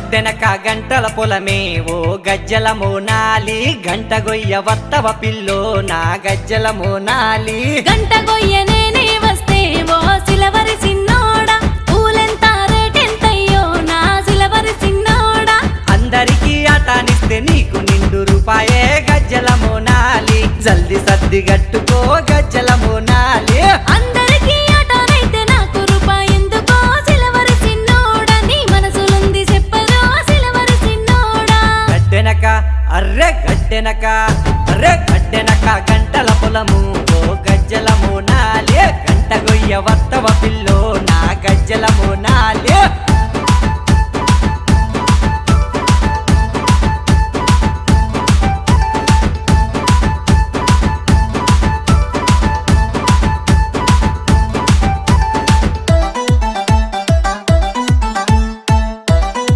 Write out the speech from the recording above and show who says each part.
Speaker 1: గడ్డెనక గంటల పొలమే ఓ గజ్జల మోనాలి గంట గొయ్య వత్తవ పిల్లో నా గజ్జల మోనాలి
Speaker 2: గంట గొయ్య నేనే వస్తే ఓ సిలవరి సిన్నోడా పూలెంత రేటెంతయ్యో నా సిలవరి సిన్నోడా
Speaker 1: అందరికీ ఆటానిస్తే నీకు నిండు రూపాయే గజ్జల మోనాలి జల్ది సర్ది గట్టుకో గజ్జల మోనాలి
Speaker 2: అందరికీ ఆటనైతే నాకు రూపాయి ఎందుకో సిలవరి సిన్నోడా నీ మనసులుంది చెప్పదో సిలవరి సిన్నోడా
Speaker 1: గడ్డెనక అర్రె గడ్డెనక గంటల పొలము